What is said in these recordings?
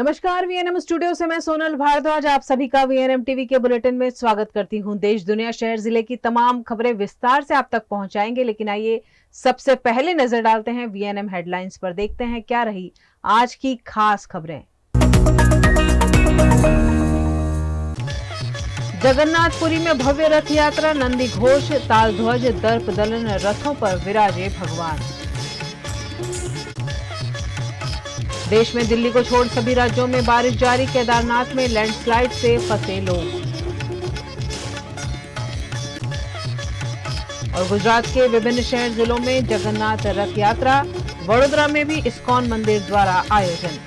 नमस्कार, VNM studio से मैं सोनल भारद्वाज आप सभी का वीएनएम टीवी के बुलेटिन में स्वागत करती हूं। देश, दुनिया, शहर, जिले की तमाम खबरें विस्तार से आप तक पहुंचाएंगे, लेकिन आइए सबसे पहले नजर डालते हैं वीएनएम हेडलाइंस पर। देखते हैं क्या रही आज की खास खबरें। जगन्नाथपुरी में भव्य रथ यात्रा, नंदी घोष, ताल ध्वज, दर्प दलन रथों पर विराजे भगवान। देश में दिल्ली को छोड़ सभी राज्यों में बारिश जारी, केदारनाथ में लैंडस्लाइड से फंसे लोग। और गुजरात के विभिन्न शहर जिलों में जगन्नाथ रथ यात्रा, वडोदरा में भी इस्कॉन मंदिर द्वारा आयोजन।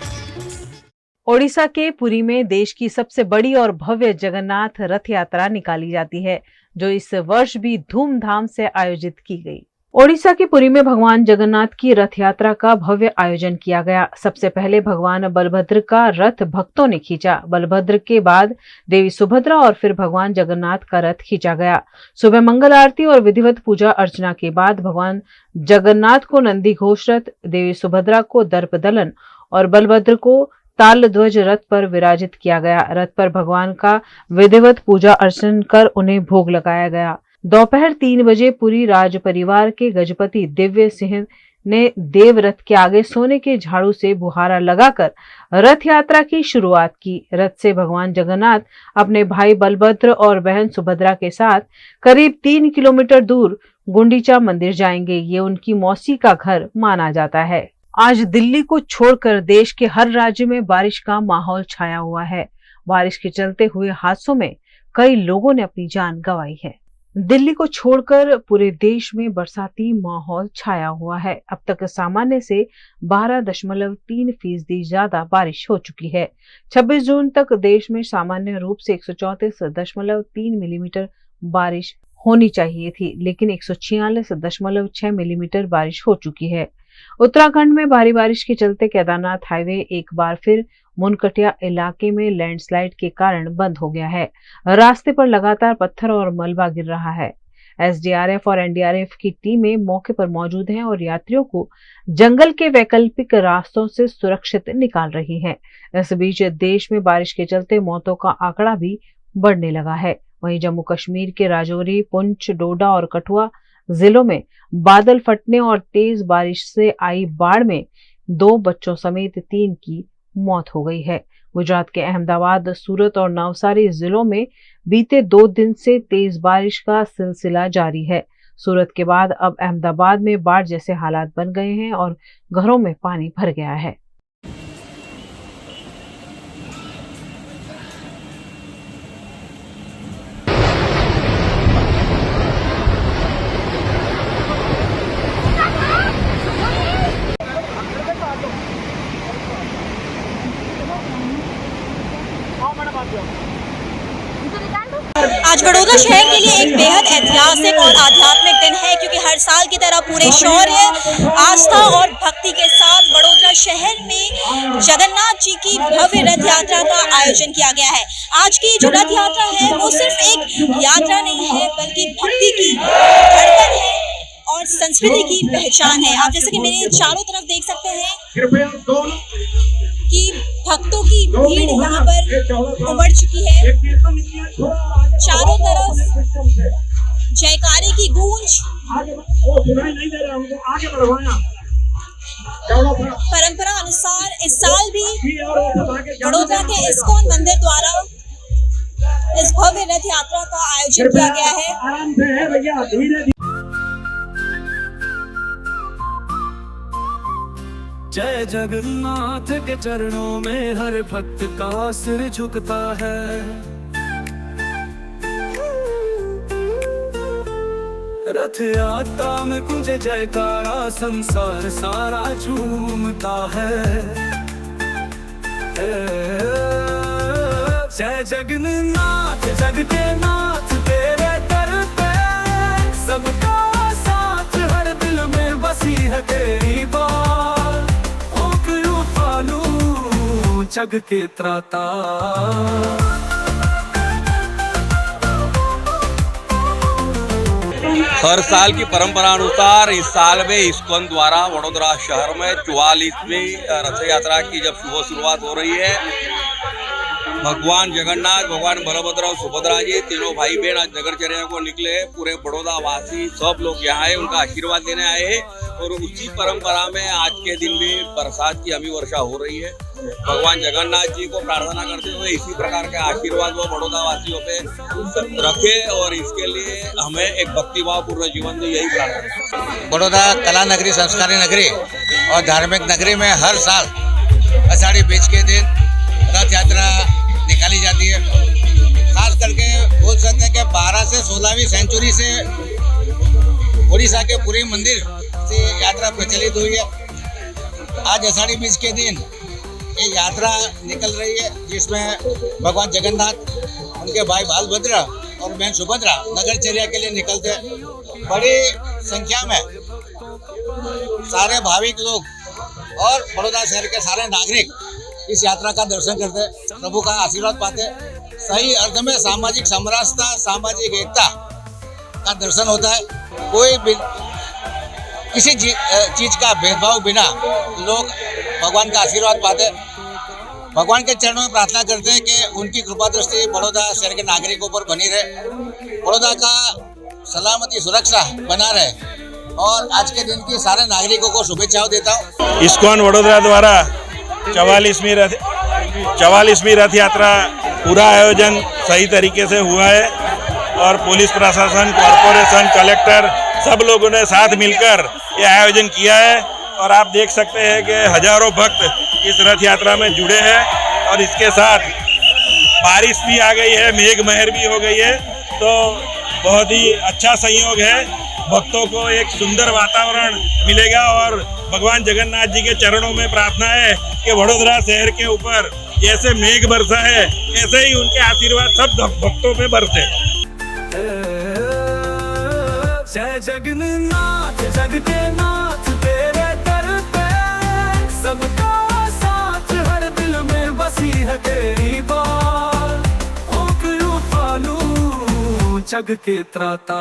ओडिशा के पुरी में देश की सबसे बड़ी और भव्य जगन्नाथ रथ यात्रा निकाली जाती है, जो इस वर्ष भी धूमधाम से आयोजित की गई। ओडिशा के पुरी में भगवान जगन्नाथ की रथ यात्रा का भव्य आयोजन किया गया। सबसे पहले भगवान बलभद्र का रथ भक्तों ने खींचा। बलभद्र के बाद देवी सुभद्रा और फिर भगवान जगन्नाथ का रथ खींचा गया। सुबह मंगल आरती और विधिवत पूजा अर्चना के बाद भगवान जगन्नाथ को नंदी घोष रथ, देवी सुभद्रा को दर्प दलन और बलभद्र को ताल ध्वज रथ पर विराजित किया गया। रथ पर भगवान का विधिवत पूजा अर्चन कर उन्हें भोग लगाया गया। दोपहर 3 बजे पुरी राज परिवार के गजपति दिव्य सिंह ने देव रथ के आगे सोने के झाड़ू से बुहारा लगाकर रथ यात्रा की शुरुआत की। रथ से भगवान जगन्नाथ अपने भाई बलभद्र और बहन सुभद्रा के साथ करीब 3 किलोमीटर दूर गुंडीचा मंदिर जाएंगे। ये उनकी मौसी का घर माना जाता है। आज दिल्ली को छोड़कर देश के हर राज्य में बारिश का माहौल छाया हुआ है। बारिश के चलते हुए हादसों में कई लोगों ने अपनी जान गंवाई है। दिल्ली को छोड़कर पूरे देश में बरसाती माहौल छाया हुआ है। अब तक सामान्य से 12.3% ज्यादा बारिश हो चुकी है। 26 जून तक देश में सामान्य रूप से 134.3 मिलीमीटर बारिश होनी चाहिए थी, लेकिन 146.6 मिलीमीटर बारिश हो चुकी है। उत्तराखंड में भारी बारिश के चलते केदारनाथ हाईवे एक बार फिर मुनकटिया इलाके में लैंडस्लाइड के कारण बंद हो गया है। रास्ते पर लगातार पत्थर और मलबा गिर रहा है। एसडीआरएफ और एनडीआरएफ की टीमें मौके पर मौजूद हैं और यात्रियों को जंगल के वैकल्पिक रास्तों से सुरक्षित निकाल रही हैं। इस बीच देश में बारिश के चलते मौतों का आंकड़ा भी बढ़ने लगा है। वहीं जम्मू कश्मीर के राजौरी, पुंछ, डोडा और कठुआ जिलों में बादल फटने और तेज बारिश से आई बाढ़ में 2 बच्चों समेत 3 की मौत हो गई है। गुजरात के अहमदाबाद, सूरत और नवसारी जिलों में बीते 2 दिन से तेज बारिश का सिलसिला जारी है। सूरत के बाद अब अहमदाबाद में बाढ़ जैसे हालात बन गए हैं और घरों में पानी भर गया है। आज वडोदरा शहर के लिए एक बेहद ऐतिहासिक और आध्यात्मिक दिन है, क्योंकि हर साल की तरह पूरे शौर्य, आस्था और भक्ति के साथ वडोदरा शहर में जगन्नाथ जी की भव्य रथ यात्रा का आयोजन किया गया है। आज की जो रथ यात्रा है वो सिर्फ एक यात्रा नहीं है, बल्कि भक्ति की धड़कन है और संस्कृति की पहचान है। आप जैसे कि मेरे चारों तरफ देख सकते हैं कि भक्तों की भीड़ यहाँ पर उमड़ चुकी है। चारों तरफ जयकारे की गूंज। परंपरा अनुसार इस साल भी वडोदरा के इस्कॉन मंदिर द्वारा इस भव्य रथ यात्रा का आयोजन किया गया है। जय जगन्नाथ के चरणों में हर भक्त का सिर झुकता है। रथ यात्रा में कुंज जयकारा, संसार सारा झूमता है। जय जगन्नाथ जग के नाथ, तेरे दर पे सबका साथ, हर दिल में बसी है तेरी बात। जग के त्राता हर साल की परंपरा अनुसार इस साल में इस्कॉन द्वारा वडोदरा शहर में 44वीं रथ यात्रा की जब शुरुआत हो रही है, भगवान जगन्नाथ, भगवान बलभद्र और सुभद्रा जी तीनों भाई बहन आज नगरचर्या को निकले। पूरे बड़ौदा वासी सब लोग यहाँ आए, उनका आशीर्वाद लेने आए हैं। और उसी परंपरा में आज के दिन भी बरसात की अभी वर्षा हो रही है। भगवान जगन्नाथ जी को प्रार्थना करते हुए इसी प्रकार के आशीर्वाद वो बड़ौदा वासियों पे रखे और इसके लिए हमें एक भक्तिभाव पूर्ण जीवन दे, यही प्रार्थना। बड़ौदा कला नगरी, संस्कारी नगरी और धार्मिक नगरी में हर साल आषाढ़ी बीज के दिन रथ यात्रा निकाली जाती है। खास करके बोल सकते हैं कि 12 से 16वीं सेंचुरी से उड़ीसा के पुरी मंदिर से यात्रा प्रचलित हुई है। आज आषाढ़ी बीज के दिन ये यात्रा निकल रही है, जिसमें भगवान जगन्नाथ, उनके भाई बलभद्र और बहन सुभद्रा नगरचर्या के लिए निकलते हैं। बड़ी संख्या में सारे भाविक लोग और बड़ौदा शहर के सारे नागरिक इस यात्रा का दर्शन करते, प्रभु का आशीर्वाद पाते। सही अर्थ में सामाजिक समरसता, सामाजिक एकता का दर्शन होता है। कोई भी किसी चीज का भेदभाव बिना लोग भगवान का आशीर्वाद पाते। भगवान के चरणों में प्रार्थना करते हैं कि उनकी कृपा दृष्टि बड़ौदा शहर के नागरिकों पर बनी रहे, बड़ौदा का सलामती सुरक्षा बना रहे। और आज के दिन की सारे नागरिकों को शुभेच्छाओं देता हूँ। इस्कॉन वडोदरा द्वारा 44वीं रथ यात्रा पूरा आयोजन सही तरीके से हुआ है और पुलिस प्रशासन, कॉरपोरेशन, कलेक्टर सब लोगों ने साथ मिलकर ये आयोजन किया है। और आप देख सकते हैं कि हजारों भक्त इस रथ यात्रा में जुड़े हैं और इसके साथ बारिश भी आ गई है, मेघ महर भी हो गई है, तो बहुत ही अच्छा संयोग है। भक्तों को एक सुंदर वातावरण मिलेगा और भगवान जगन्नाथ जी के चरणों में प्रार्थना है कि वडोदरा शहर के ऊपर जैसे मेघ बरसा है, ऐसे ही उनके आशीर्वाद सब भक्तों पे बरसे। जय जगन्नाथ, जग के नाथ, तेरे दर पे सबका साथ, हर दिल में बसी है तेरी बात। ओ कृपालु जग के त्राता।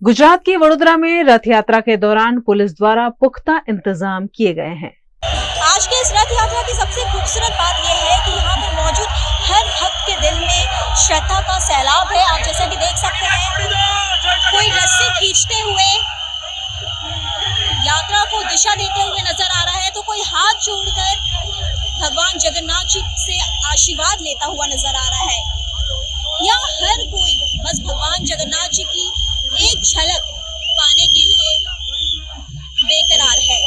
गुजरात के वडोदरा में रथ यात्रा के दौरान पुलिस द्वारा पुख्ता इंतजाम किए गए हैं। आज के इस रथ यात्रा की सबसे खूबसूरत बात यह है कि यहाँ पर मौजूद हर भक्त के दिल में श्रद्धा का सैलाब है। आप जैसा कि देख सकते हैं, कोई रस्सी खींचते हुए यात्रा को दिशा देते हुए नजर आ रहा है, तो कोई हाथ जोड़कर भगवान जगन्नाथ जी से आशीर्वाद लेता हुआ नजर आ रहा है। यहाँ हर कोई बस भगवान जगन्नाथ जी की एक झलक पाने के लिए बेकरार है।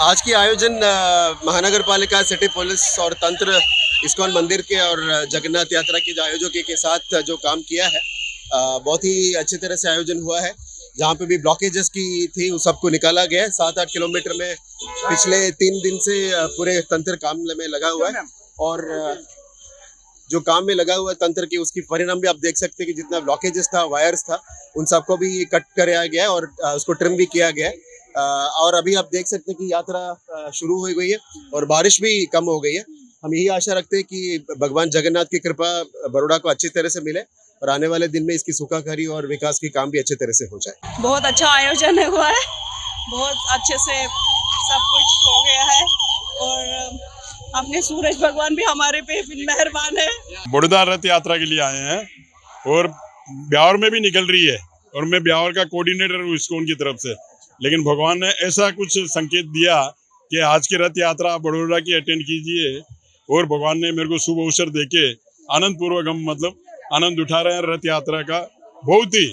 आज की आयोजन महानगर पालिका, सिटी पुलिस और तंत्र, इस्कॉन मंदिर के और जगन्नाथ यात्रा के आयोजकों के साथ जो काम किया है, बहुत ही अच्छी तरह से आयोजन हुआ है। जहाँ पे भी ब्लॉकेजेस की थी उस सबको निकाला गया है। 7-8 किलोमीटर में पिछले 3 दिन से पूरे तंत्र काम में लगा हुआ है और जो काम में लगा हुआ है तंत्र की, उसकी परिणाम भी आप देख सकते हैं कि जितना ब्लॉकेजेस था, वायर्स था, उन सबको भी कट कराया गया है और उसको ट्रिम भी किया गया है। और अभी आप देख सकते हैं कि यात्रा शुरू हो गई है और बारिश भी कम हो गई है। हम यही आशा रखते हैं कि भगवान जगन्नाथ की कृपा बड़ौदा को अच्छी तरह से मिले और आने वाले दिन में इसकी सुखाकारी और विकास की काम भी अच्छे तरह से हो जाए। बहुत अच्छा आयोजन हुआ है, बहुत अच्छे से सब कुछ हो गया है और अपने सूरज भगवान भी हमारे पे मेहरबान है। बड़ौदा रथ यात्रा के लिए आए हैं और ब्यावर में भी निकल रही है और मैं ब्यावर का कोऑर्डिनेटर हूँ इस्कॉन की तरफ से। लेकिन भगवान ने ऐसा कुछ संकेत दिया कि आज की रथ यात्रा बड़ौदा की अटेंड कीजिए और भगवान ने मेरे को शुभ अवसर देके आनंद पूर्वक हम आनंद उठा रहे हैं रथ यात्रा का। बहुत ही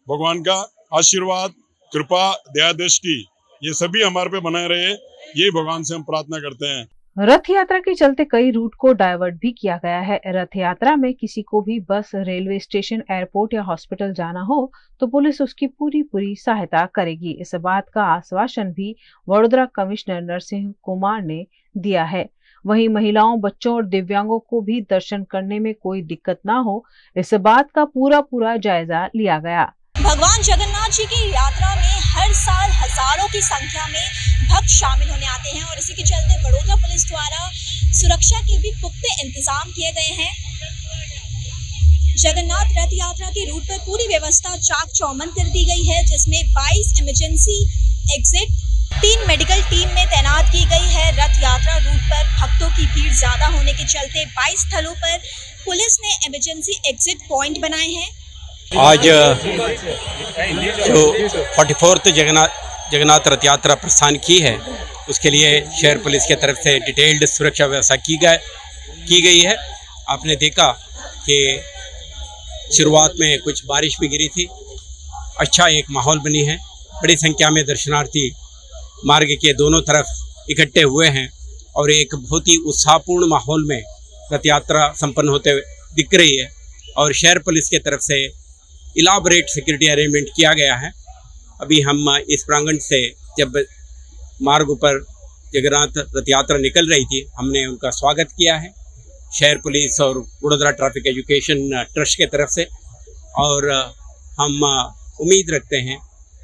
भगवान का आशीर्वाद, कृपा, दया दृष्टि ये सभी हमारे पे बनाए रहे, ये भगवान से हम प्रार्थना करते हैं। रथ यात्रा के चलते कई रूट को डाइवर्ट भी किया गया है। रथ यात्रा में किसी को भी बस, रेलवे स्टेशन, एयरपोर्ट या हॉस्पिटल जाना हो तो पुलिस उसकी पूरी सहायता करेगी। इस बात का आश्वासन भी वडोदरा कमिश्नर नरसिंह कुमार ने दिया है। वहीं महिलाओं, बच्चों और दिव्यांगों को भी दर्शन करने में कोई दिक्कत ना हो, इस बात का पूरा जायजा लिया गया। भगवान जगन्नाथ जी की यात्रा में हर साल हजारों की संख्या में भक्त शामिल होने आते हैं और इसी के चलते बड़ोदरा पुलिस द्वारा सुरक्षा के भी पुख्ते इंतजाम किए गए हैं। जगन्नाथ रथ यात्रा के रूट पर पूरी व्यवस्था चाक चौबंद कर दी गई है, जिसमें 22 इमरजेंसी एग्जिट 3 मेडिकल टीम में तैनात की गई है। रथ यात्रा रूट पर भक्तों की भीड़ ज्यादा होने के चलते 22 स्थलों पर पुलिस ने इमरजेंसी एग्जिट पॉइंट बनाए हैं। आज जो 44th जगन्नाथ रथ यात्रा प्रस्थान की है, उसके लिए शहर पुलिस की तरफ से डिटेल्ड सुरक्षा व्यवस्था की गई है। आपने देखा कि शुरुआत में कुछ बारिश भी गिरी थी, अच्छा एक माहौल बनी है। बड़ी संख्या में दर्शनार्थी मार्ग के दोनों तरफ इकट्ठे हुए हैं और एक बहुत ही उत्साहपूर्ण माहौल में रथ यात्रा संपन्न होते हुए दिख रही है। और शहर पुलिस की तरफ से इलाबरेट सिक्योरिटी अरेंजमेंट किया गया है। अभी हम इस प्रांगण से जब मार्ग पर जगन्नाथ रथ यात्रा निकल रही थी, हमने उनका स्वागत किया है शहर पुलिस और वडोदरा ट्रैफिक एजुकेशन ट्रस्ट के तरफ से। और हम उम्मीद रखते हैं,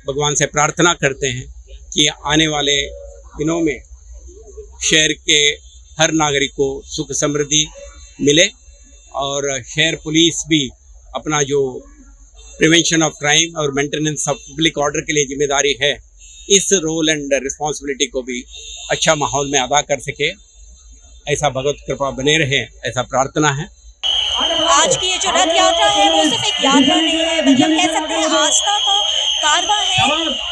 भगवान से प्रार्थना करते हैं कि आने वाले दिनों में शहर के हर नागरिक को सुख समृद्धि मिले और शहर पुलिस भी अपना जो प्रिवेंशन ऑफ क्राइम और मेंटेनेंस ऑफ पब्लिक ऑर्डर के लिए जिम्मेदारी है, इस रोल एंड रिस्पॉन्सिबिलिटी को भी अच्छा माहौल में अदा कर सके, ऐसा भगवत कृपा बने रहे, ऐसा प्रार्थना है। आज की ये जो रथ यात्रा है वो सिर्फ एक यात्रा नहीं है, बल्कि हम कह सकते हैं आस्था का कारवां है,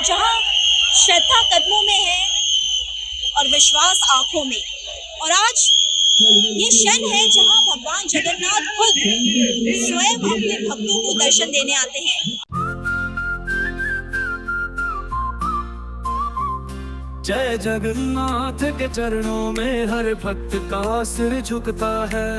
जहां श्रद्धा कदमों में है और विश्वास आंखों में। और आज ये क्षण है जहां भगवान जगन्नाथ खुद स्वयं अपने भक्तों को दर्शन देने आते हैं। जय जगन्नाथ के चरणों में हर भक्त का सिर झुकता है।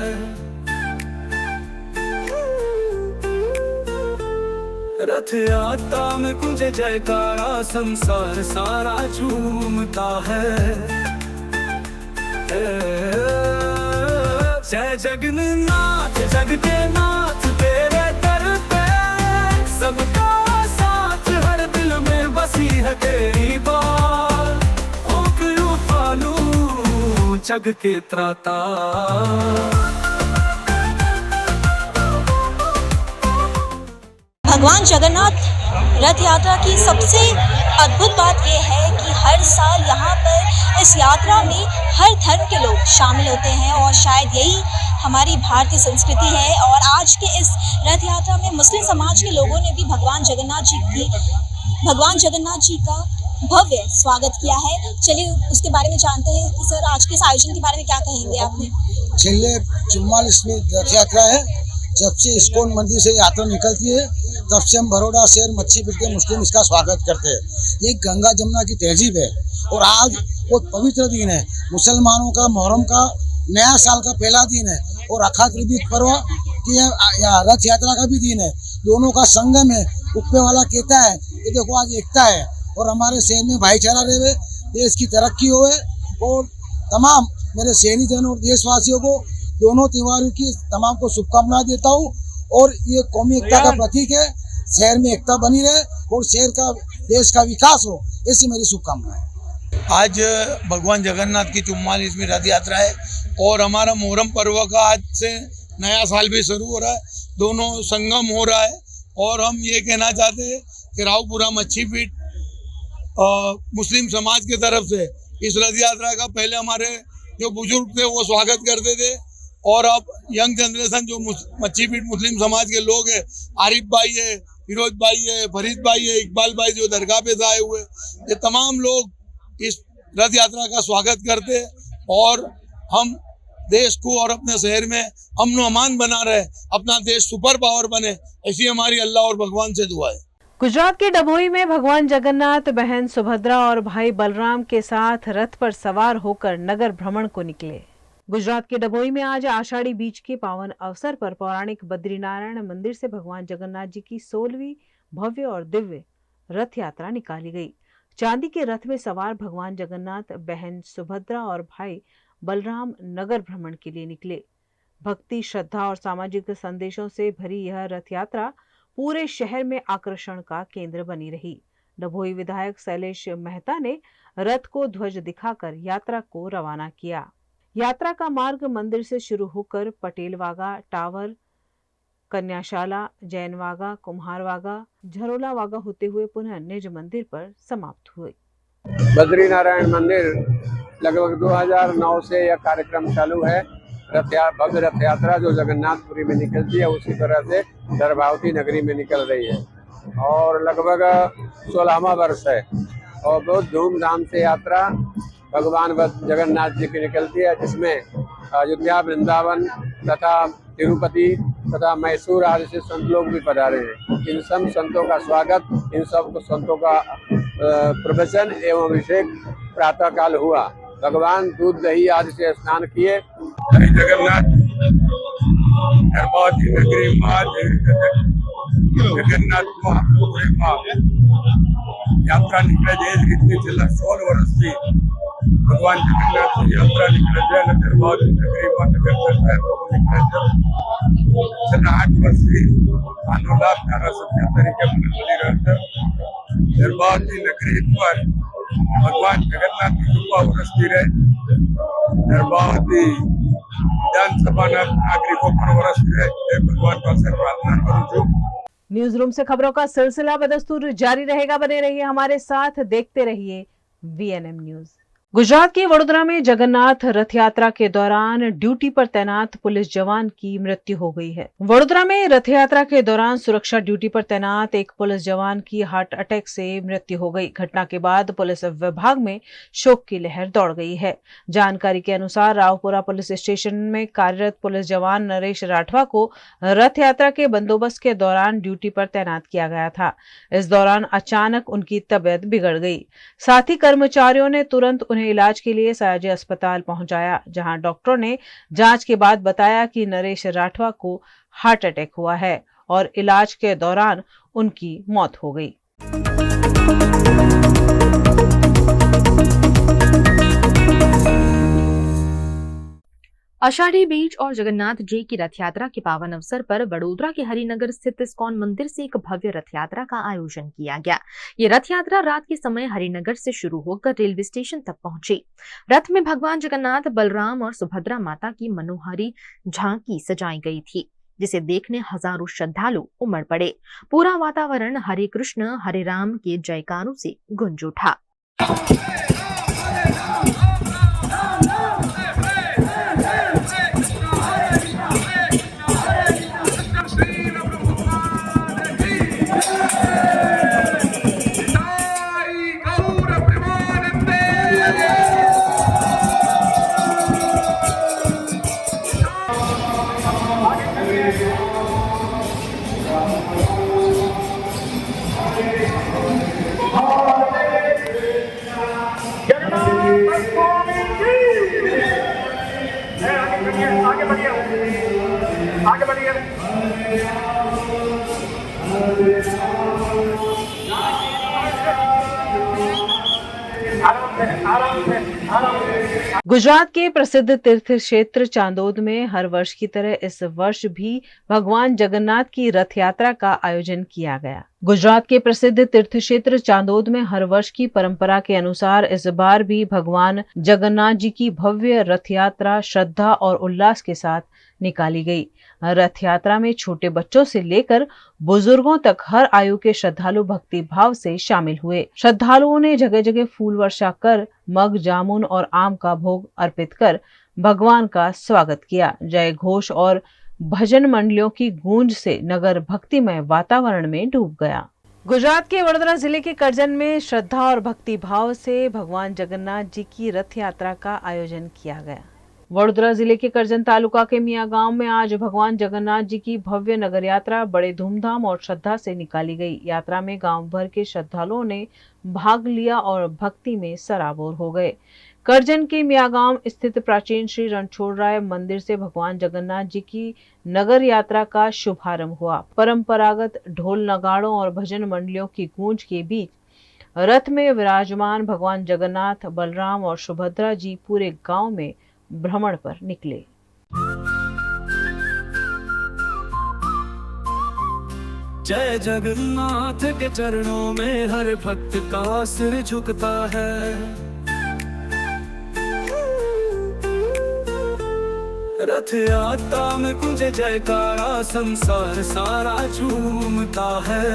रथ यात्रा में कुंजे जयकारा, संसार सारा झूमता है। जय जगन्नाथ जग के नाथ, तेरे दर पे सबका साथ, हर दिल में बसी है तेरी बात। ओ कृपालु जग के त्राता। भगवान जगन्नाथ रथ यात्रा की सबसे अद्भुत बात यह है कि हर साल यहाँ पर इस यात्रा में हर धर्म के लोग शामिल होते हैं और शायद यही हमारी भारतीय संस्कृति है। और आज के इस रथ यात्रा में मुस्लिम समाज के लोगों ने भी भगवान जगन्नाथ जी का भव्य स्वागत किया है। चलिए उसके बारे में जानते हैं कि सर आज के इस आयोजन के बारे में क्या कहेंगे आपने। छेल्ले 44वीं रथ यात्रा है। जब से इस्कॉन मंदिर से यात्रा निकलती है तब से हम बड़ौदा शहर मच्छी पीट के मुस्लिम इसका स्वागत करते हैं। ये गंगा जमुना की तहजीब है और आज बहुत पवित्र दिन है, मुसलमानों का मुहर्रम का नया साल का पहला दिन है और अखात बीज पर्व की रथ यात्रा का भी दिन है। दोनों का संगम है। उपे वाला कहता है कि देखो आज एकता है और हमारे शहर में भाईचारा रहे, देश की तरक्की होवे। और तमाम मेरे शहरीजन और देशवासियों को दोनों त्योहारों की तमाम को शुभकामनाएं देता हूँ। और ये कौमी एकता का प्रतीक है, शहर में एकता बनी रहे और शहर का देश का विकास हो, ऐसी मेरी शुभकामनाएं। आज भगवान जगन्नाथ की 44वीं रथ यात्रा है और हमारा मुहर्रम पर्व का आज से नया साल भी शुरू हो रहा है। दोनों संगम हो रहा है और हम ये कहना चाहते हैं कि रावपुरा मच्छी पीठ मुस्लिम समाज की तरफ से इस रथ यात्रा का पहले हमारे जो बुजुर्ग थे वो स्वागत करते थे और अब यंग जनरेशन जो मच्छी पीठ मुस्लिम समाज के लोग हैं, आरिफ भाई है, फिरोज भाई है, फरीद भाई है, इकबाल भाई जो दरगाह पे आए हुए, ये तमाम लोग इस रथ यात्रा का स्वागत करते हैं और हम देश को और अपने शहर में अमन अमान बना रहे, अपना देश सुपर पावर बने, ऐसी हमारी अल्लाह और भगवान से दुआ है। गुजरात के डभोई में भगवान जगन्नाथ बहन सुभद्रा और भाई बलराम के साथ रथ पर सवार होकर नगर भ्रमण को निकले। गुजरात के डभोई में आज आषाढ़ी बीज के पावन अवसर पर पौराणिक बद्रीनारायण मंदिर से भगवान जगन्नाथ जी की 16वीं भव्य और दिव्य रथ यात्रा निकाली गई। चांदी के रथ में सवार भगवान जगन्नाथ बहन सुभद्रा और भाई बलराम नगर भ्रमण के लिए निकले। भक्ति, श्रद्धा और सामाजिक संदेशों से भरी यह रथ यात्रा पूरे शहर में आकर्षण का केंद्र बनी रही। डभोई विधायक शैलेश मेहता ने रथ को ध्वज दिखाकर यात्रा को रवाना किया। यात्रा का मार्ग मंदिर से शुरू होकर पटेलवागा, टावर, कन्याशाला, जैनवागा, कुम्हारवागा, झरोलावागा होते हुए पुनः निज मंदिर पर समाप्त हुई। बद्रीनारायण मंदिर लगभग 2009 से यह कार्यक्रम चालू है। भव्य रथ यात्रा जो जगन्नाथपुरी में निकलती है उसी तरह से गर्भवती नगरी में निकल रही है और लगभग 16वां वर्ष है और बहुत धूमधाम से यात्रा भगवान जगन्नाथ जी की निकलती है, जिसमें अयोध्या, वृंदावन तथा तिरुपति तथा मैसूर आदि से संत लोग भी पधारे हैं। इन सब संतों का स्वागत, इन सब संतों का प्रवचन एवं अभिषेक प्रातः काल हुआ। भगवान दूध दही आदि से स्नान किए। जगन्नाथ नगरी माँ जगन्नाथ यात्रा निकले देश कितनी चला 16 वर्ष थी भगवान जगन्नाथ की यात्रा निकले जाए दरबार नगरी माँ निकले 8 वर्ष की अनुलाभ 1877 के दरबार की नगरी पर भगवान जगन्नाथ की कृपा बरसती रहे। दरबार की विधानसभा नागरिकों पर बरसती रहे। भगवान का से प्रार्थना करूं छू। न्यूज रूम से खबरों का सिलसिला बदस्तूर जारी रहेगा। बने रहिए हमारे साथ, देखते रहिए VNM न्यूज। गुजरात के वडोदरा में जगन्नाथ रथ यात्रा के दौरान ड्यूटी पर तैनात पुलिस जवान की मृत्यु हो गई है। वडोदरा में रथ यात्रा के दौरान सुरक्षा ड्यूटी पर तैनात एक पुलिस जवान की हार्ट अटैक से मृत्यु हो गई। घटना के बाद पुलिस विभाग में शोक की लहर दौड़ गई है। जानकारी के अनुसार रावपुरा पुलिस स्टेशन में कार्यरत पुलिस जवान नरेश राठवा को रथ यात्रा के बंदोबस्त के दौरान ड्यूटी पर तैनात किया गया था। इस दौरान अचानक उनकी तबीयत बिगड़ गई। साथ ही कर्मचारियों ने तुरंत इलाज के लिए सयाजी अस्पताल पहुंचाया, जहां डॉक्टरों ने जांच के बाद बताया कि नरेश राठवा को हार्ट अटैक हुआ है और इलाज के दौरान उनकी मौत हो गई। आषाढ़ी बीज और जगन्नाथ जी की रथ यात्रा के पावन अवसर पर वडोदरा के हरिनगर स्थित इस्कॉन मंदिर से एक भव्य रथ यात्रा का आयोजन किया गया। ये रथ यात्रा रात के समय हरिनगर से शुरू होकर रेलवे स्टेशन तक पहुंची। रथ में भगवान जगन्नाथ, बलराम और सुभद्रा माता की मनोहारी झांकी सजाई गई थी, जिसे देखने हजारों श्रद्धालु उमड़ पड़े। पूरा वातावरण हरे कृष्ण हरे राम के जयकारों से गूंज उठा। गुजरात के प्रसिद्ध तीर्थ क्षेत्र चांदोद में हर वर्ष की तरह इस वर्ष भी भगवान जगन्नाथ की रथ यात्रा का आयोजन किया गया। गुजरात के प्रसिद्ध तीर्थ क्षेत्र चांदोद में हर वर्ष की परंपरा के अनुसार इस बार भी भगवान जगन्नाथ जी की भव्य रथ यात्रा श्रद्धा और उल्लास के साथ निकाली गई। रथ यात्रा में छोटे बच्चों से लेकर बुजुर्गों तक हर आयु के श्रद्धालु भक्ति भाव से शामिल हुए। श्रद्धालुओं ने जगह जगह फूल वर्षा कर मग, जामुन और आम का भोग अर्पित कर भगवान का स्वागत किया। जय घोष और भजन मंडलियों की गूंज से नगर भक्तिमय वातावरण में डूब गया। गुजरात के वडोदरा जिले के करजन में श्रद्धा और भक्ति भाव से भगवान जगन्नाथ जी की रथ यात्रा का आयोजन किया गया। वडोदरा जिले के करजन तालुका के मियां गांव में आज भगवान जगन्नाथ जी की भव्य नगर यात्रा बड़े धूमधाम और श्रद्धा से निकाली गई। यात्रा में गांव भर के श्रद्धालुओं ने भाग लिया और भक्ति में सराबोर हो गए। करजन के मियां गांव स्थित प्राचीन श्री रणछोड़राय मंदिर से भगवान जगन्नाथ जी की नगर यात्रा का शुभारंभ हुआ। परंपरागत ढोल नगाड़ों और भजन मंडलियों की गूंज के बीच रथ में विराजमान भगवान जगन्नाथ, बलराम और सुभद्रा जी पूरे गांव में भ्रमण पर निकले। जय जगन्नाथ के चरणों में हर भक्त का सिर झुकता है। रथ यात्रा में गुंजे जयकारा, संसार सारा झूमता है।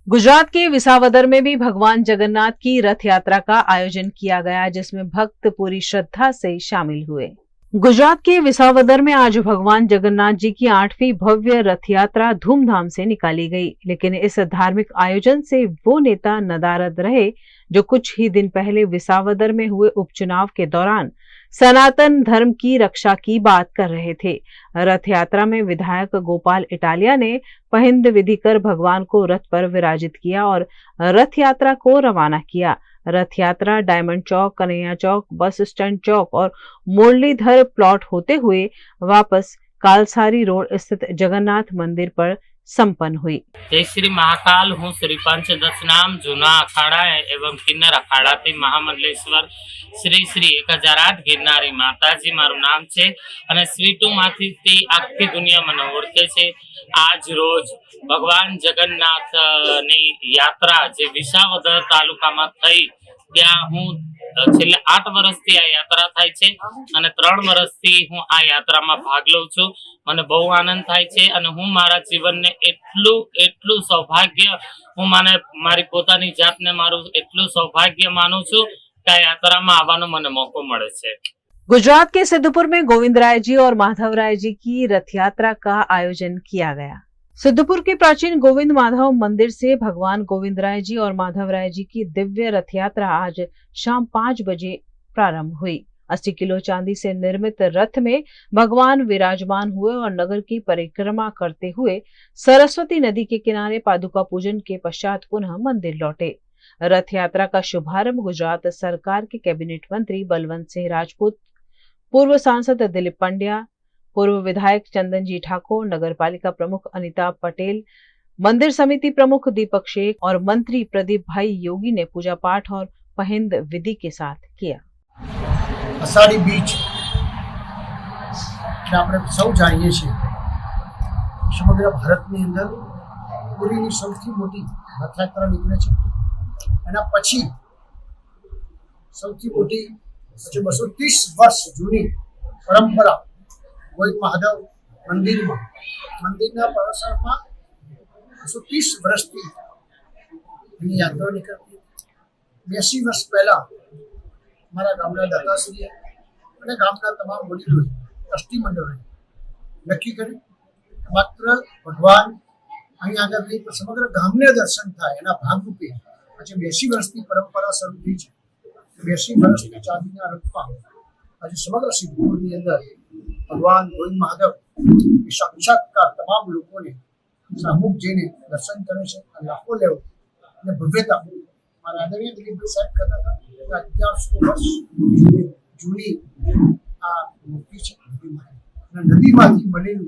गुजरात के विसावदर में भी भगवान जगन्नाथ की रथ यात्रा का आयोजन किया गया, जिसमें भक्त पूरी श्रद्धा से शामिल हुए। गुजरात के विसावदर में आज भगवान जगन्नाथ जी की 8वीं भव्य रथ यात्रा धूमधाम से निकाली गई, लेकिन इस धार्मिक आयोजन से वो नेता नदारद रहे जो कुछ ही दिन पहले विसावदर में हुए उपचुनाव के दौरान सनातन धर्म की रक्षा की बात कर रहे थे। रथ यात्रा में विधायक गोपाल इटालिया ने पहिंद विधि कर भगवान को रथ पर विराजित किया और रथ यात्रा को रवाना किया। रथ यात्रा डायमंड चौक, कन्हैया चौक, बस स्टैंड चौक और मुरलीधर प्लॉट होते हुए वापस कालसारी रोड स्थित जगन्नाथ मंदिर पर संपन्न हुई। जय श्री महाकाल, हूँ श्री पंचदशनाम जूना अखाड़ा एवं किन्नर अखाड़ा थी महामंडलेश्वर श्री श्री 1008 गिरनारी माताजी मारू नाम छे અને સ્વીટુ માંથી આખી દુનિયા મને ઓળખે છે। આજ રોજ ભગવાન જગન્નાથ ની યાત્રા જે વિસાવદર તાલુકામાં થઈ, ત્યાં હું છેલ્લે 8 વર્ષથી આ યાત્રા થાય છે અને 3 વર્ષથી હું આ યાત્રામાં ભાગ લઉં છું। મને બહુ આનંદ થાય છે અને હું મારા જીવનને એટલું સૌભાગ્ય હું મારી પોતાની જાતને મારું એટલું સૌભાગ્ય માનું છું કે આ યાત્રામાં આવવાનો મને મોકો મળે છે। गुजरात के सिद्धपुर में गोविंद राय जी और माधव राय जी की रथ यात्रा का आयोजन किया गया। सिद्धपुर के प्राचीन गोविंद माधव मंदिर से भगवान गोविंद राय जी और माधव राय जी की दिव्य रथ यात्रा आज शाम 5 बजे प्रारंभ हुई। 80 किलो चांदी से निर्मित रथ में भगवान विराजमान हुए और नगर की परिक्रमा करते हुए सरस्वती नदी के किनारे पादुका पूजन के पश्चात पुनः मंदिर लौटे। रथ यात्रा का शुभारंभ गुजरात सरकार के कैबिनेट मंत्री बलवंत सिंह राजपूत, पूर्व सांसद दिलीप पंड्या, पूर्व विधायक चंदन जी ठाकुर, नगर पालिका प्रमुख अनिता पटेल, मंदिर समिति प्रमुख दीपक शेख और मंत्री प्रदीप भाई योगी ने पूजा पाठ और पहिंद विधि के साथ किया। अषाढ़ी बीच આપણે સૌ જાણીએ છીએ, સમગ્ર ભારતની અંદર પૂરીની સૌથી મોટી રથયાત્રા નીકળે છે। એના પછી સૌથી મોટી 230 વર્ષ જૂની પરંપરા ગોવિંદ મહાદેવ મંદિરના પરિસરમાં 230 વર્ષથી એની યાત્રા નીકળતી। 80 વર્ષ પહેલા મારા ગામના દાતાશ્રીએ અને ગામના તમામ વડીલોએ ટ્રસ્ટી મંડળોએ નક્કી કર્યું માત્ર ભગવાન અહીં આગળ નહીં પણ સમગ્ર ગામને દર્શન થાય એના ભાગરૂપે આજે 80 વર્ષની પરંપરા શરૂ થઈ છે। 80 વર્ષની ચાંદીના રથમાં આજે સમગ્ર સિદ્ધપુરની અંદર ભગવાન ગોવિંદ મહાદેવ સાક્ષાત્કાર તમામ લોકોને સામૂહિક જઈને દર્શન કરે છે। લાખો લેવો અને ભવ્યતા મારા આદરણીય દિલીપભાઈ સાહેબ કહેતા હતા કે 1100 વર્ષ જૂની આ મૂર્તિ છે નદીમાંથી બનેલી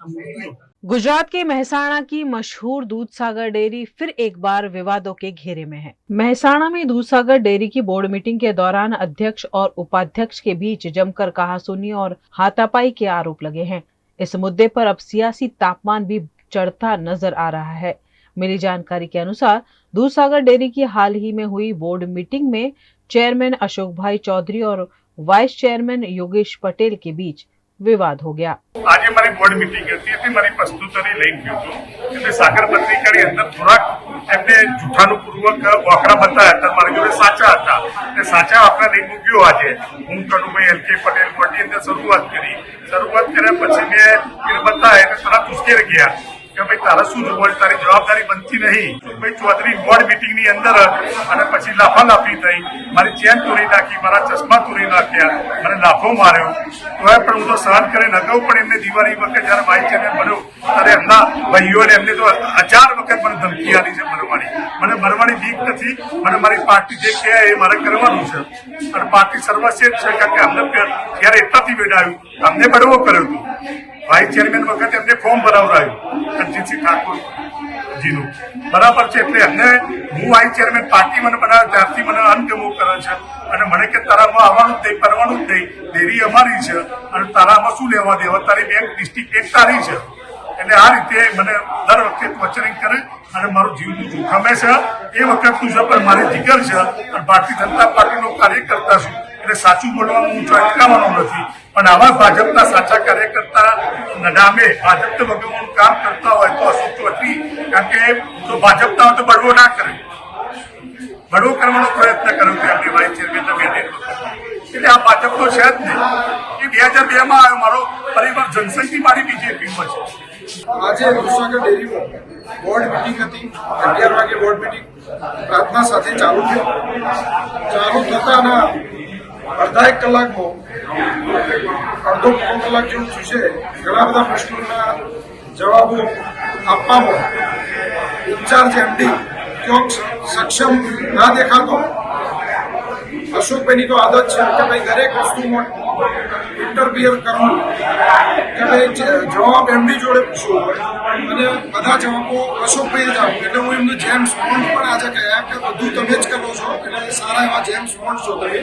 આ મૂર્તિઓ। गुजरात के मेहसाणा की मशहूर दूधसागर डेयरी फिर एक बार विवादों के घेरे में है। मेहसाणा में दूधसागर डेयरी की बोर्ड मीटिंग के दौरान अध्यक्ष और उपाध्यक्ष के बीच जमकर कहासुनी और हाथापाई के आरोप लगे हैं। इस मुद्दे पर अब सियासी तापमान भी चढ़ता नजर आ रहा है। मिली जानकारी के अनुसार दूधसागर डेयरी की हाल ही में हुई बोर्ड मीटिंग में चेयरमैन अशोक भाई चौधरी और वाइस चेयरमैन योगेश पटेल के बीच विवाद हो गया। आज मारी बोर्ड मीटिंग હતી મારી પ્રસ્તુતરી લઈને ગયો હતો એટલે સાગર પત્રિકાની અંદર થોડાક એમને જૂઠાનું પૂર્વક આંકડા બતાવ્યા હતા, મારી જોડે સાચા હતા એટલે સાચા આંકડા લઈને મૂક્યો। આજે હું કનુભાઈ એલ કે પટેલ બોર્ડની અંદર શરૂઆત કર્યા પછી મેં એ બતાવ્યા એટલે તરત ઉશ્કેર ગયા કે ભાઈ તારા શું જોવાનું, તારી જવાબદારી બનતી નહીં। ભાઈ ચૌધરી બોર્ડ મીટિંગની અંદર અને પછી લાફાલાફી થઈ, મારી ચેન તોડી નાખી, મારા ચશ્મા તોડી નાખ્યા, મને લાફો માર્યો। તોય પણ હું તો સહન કરીને અગાઉ પણ એમને દિવાળી વખતે જ્યારે વાઇસ ચેરમેન બન્યો ત્યારે એમના ભાઈઓને એમને તો 1000 વખત મને ધમકી આપી છે મરવાની। મને મરવાની બીક નથી, મને મારી પાર્ટી જે કહે એ મારે કરવાનું છે અને પાર્ટી સર્વશ્રેષ્ઠ છે કારણ કે અમને ત્યારે એટલાથી બેડાયું, અમને બળવો કર્યો હતો। વાઇસ ચેરમેન વખતે એમને ફોર્મ ભરાવડાયું રણજીતસિંહ ઠાકોર જીનું, બરાબર છે। એટલે એમને હું વાઇસ ચેરમેન પાર્ટી મને બનાવ્યો ત્યારથી મને અનગમો કરે છે અને મને કે તારામાં આવવાનું જ નહીં, કરવાનું જ નહીં, ડેરી અમારી છે અને તારામાં શું લેવા દેવા, તારી બેંક ડિસ્ટ્રિક્ટ બેંક તારી છે। એટલે આ રીતે મને દર વખતે ટોર્ચરિંગ કરે અને મારું જીવનું જોખમે છે. એ વખતનું છે પણ મારી જીગર છે અને ભારતીય જનતા પાર્ટીનો કાર્યકર્તા છું એટલે સાચું બોલવાનું હું અટકાવવાનો નથી. પણ આવા ભાજપના સાચા કાર્યકર્તા નામે ભાજપ વગરનું કામ કરતા હોય તો અશોક ચૌધરી, કારણ કે જો ભાજપના હોય તો બળવો ના કરે, બળવો કરવાનો પ્રયત્ન કર્યો કે એમની વાઇસ ચેરમેન એટલે આ ભાજપ તો છે જ નહીં. એ 2002 માં આવ્યો, મારો પરિવાર જનસંઘની મારી બીજેપીમાં છે. આજે વિસાગર ડેરીમાં બોર્ડ મીટિંગ હતી. 11 વાગે બોર્ડ મીટિંગ પ્રાર્થના સાથે ચાલુ થઈ. ચાલુ થતાના અડધા એક કલાકમાં અડધો પોણો કલાક જેવું થયું છે. ઘણા બધા પ્રશ્નોના જવાબો આપવામાં ઇન્ચાર્જ એમડી ક્યોંક સક્ષમ ના દેખાતો. અશોકભાઈની તો આદત છે કે ભાઈ દરેક વસ્તુમાં ઇન્ટરફિયર કરવું, કે ભાઈ જવાબ એમની જોડે પૂછવો અને બધા જવાબો અશોકભાઈ જ આપો. એટલે હું એમને જેમ્સ બોન્ડ પણ આજે કહ્યા કે બધું તમે જ કરો છો, એટલે સારા એવા જેમ્સ બોન્ડ છો તમે.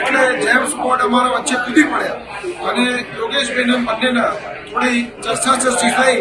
એટલે જેમ્સ બોન્ડ અમારા વચ્ચે કૂદી પડ્યા અને યોગેશભાઈને બંનેના थोड़ी चर्चा થઈ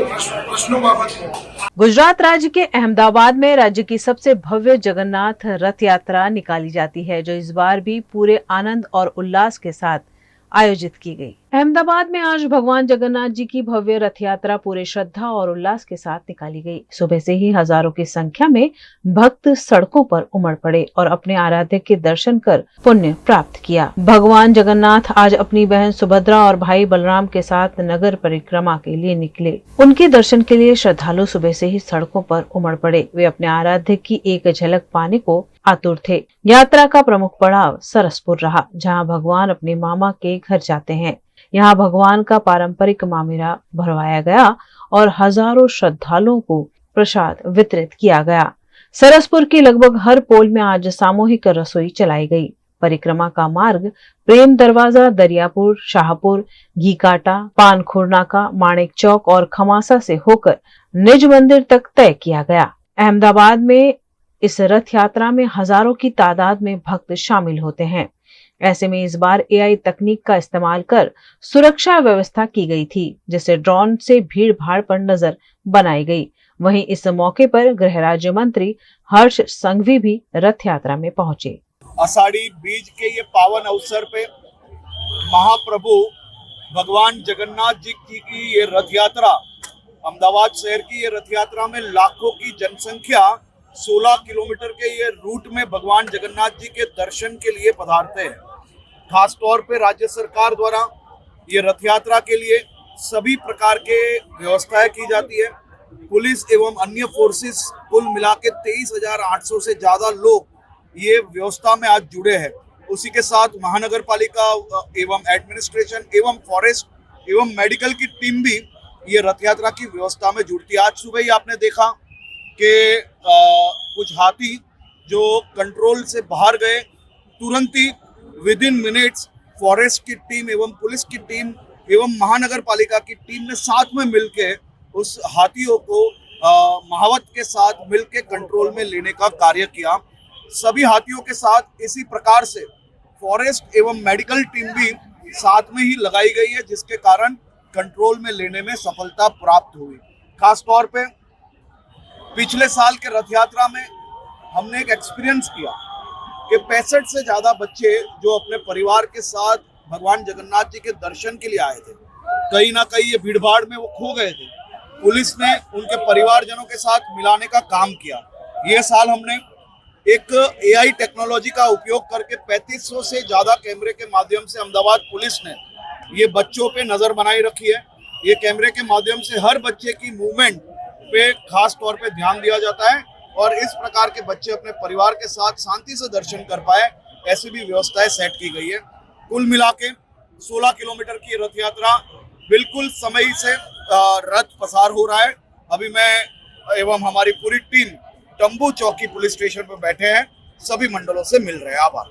प्रश्नों बाबत में. गुजरात राज्य के अहमदाबाद में राज्य की सबसे भव्य जगन्नाथ रथ यात्रा निकाली जाती है, जो इस बार भी पूरे आनंद और उल्लास के साथ आयोजित की गई. अहमदाबाद में आज भगवान जगन्नाथ जी की भव्य रथ यात्रा पूरे श्रद्धा और उल्लास के साथ निकाली गई. सुबह से ही हजारों की संख्या में भक्त सड़कों पर उमड़ पड़े और अपने आराध्य के दर्शन कर पुण्य प्राप्त किया. भगवान जगन्नाथ आज अपनी बहन सुभद्रा और भाई बलराम के साथ नगर परिक्रमा के लिए निकले. उनके दर्शन के लिए श्रद्धालु सुबह से ही सड़कों पर उमड़ पड़े. वे अपने आराध्य की एक झलक पाने को आतुर थे. यात्रा का प्रमुख पड़ाव सरसपुर रहा, जहां भगवान अपने मामा के घर जाते हैं. यहाँ भगवान का पारंपरिक मामेरा भरवाया गया और हजारों श्रद्धालुओं को प्रसाद वितरित किया गया. सरसपुर की लगभग हर पोल में आज सामूहिक रसोई चलाई गई. परिक्रमा का मार्ग प्रेम दरवाजा, दरियापुर, शाहपुर, घीकाटा, पानखुर नाका, माणिक चौक और खमासा से होकर निज मंदिर तक तय किया गया. अहमदाबाद में इस रथ यात्रा में हजारों की तादाद में भक्त शामिल होते हैं. ऐसे में इस बार AI तकनीक का इस्तेमाल कर सुरक्षा व्यवस्था की गई थी, जिससे ड्रोन से भीड़ भाड़ पर नजर बनाई गई. वहीं इस मौके पर गृह राज्य मंत्री हर्ष संघवी भी रथ यात्रा में पहुंचे. आषाढ़ी बीज के ये पावन अवसर पे महाप्रभु भगवान जगन्नाथ जी की ये रथ यात्रा, अहमदाबाद शहर की ये रथ यात्रा में लाखों की जनसंख्या 16 किलोमीटर के ये रूट में भगवान जगन्नाथ जी के दर्शन के लिए पधारते हैं. खास तौर पे राज्य सरकार द्वारा ये रथ यात्रा के लिए सभी प्रकार के व्यवस्थाएं की जाती है. पुलिस एवं अन्य फोर्सेस कुल मिला के 23,800 से ज्यादा लोग ये व्यवस्था में आज जुड़े हैं. उसी के साथ महानगर पालिका एवं एडमिनिस्ट्रेशन एवं फॉरेस्ट एवं मेडिकल की टीम भी ये रथ यात्रा की व्यवस्था में जुड़ती है. आज सुबह ही आपने देखा कि कुछ हाथी जो कंट्रोल से बाहर गए, तुरंत ही विद इन मिनट्स फॉरेस्ट की टीम एवं पुलिस की टीम एवं महानगर पालिका की टीम ने साथ में मिलके उस हाथियों को महावत के साथ मिलके कंट्रोल में लेने का कार्य किया. सभी हाथियों के साथ इसी प्रकार से फॉरेस्ट एवं मेडिकल टीम भी साथ में ही लगाई गई है, जिसके कारण कंट्रोल में लेने में सफलता प्राप्त हुई. खास तौर पे पिछले साल के रथ यात्रा में हमने एक एक्सपीरियंस किया कि 65 से ज्यादा बच्चे जो अपने परिवार के साथ भगवान जगन्नाथ जी के दर्शन के लिए आए थे, कहीं ना कहीं ये भीड़ भाड़ में वो खो गए थे. पुलिस ने उनके परिवारजनों के साथ मिलाने का काम किया. ये साल हमने एक AI टेक्नोलॉजी का उपयोग करके 3500 से ज्यादा कैमरे के माध्यम से अहमदाबाद पुलिस ने ये बच्चों पे नजर बनाई रखी है. ये कैमरे के माध्यम से हर बच्चे की मूवमेंट पे खास तौर पे ध्यान दिया जाता है और इस प्रकार के बच्चे अपने परिवार के साथ शांति से दर्शन कर पाए, ऐसी भी व्यवस्थाएं सेट की गई है. कुल मिला के 16 किलोमीटर की रथ यात्रा बिल्कुल समय से रथ पसार हो रहा है. अभी मैं एवं हमारी पूरी टीम तंबू चौकी पुलिस स्टेशन पर बैठे हैं, सभी मंडलों से मिल रहे हैं. आभार.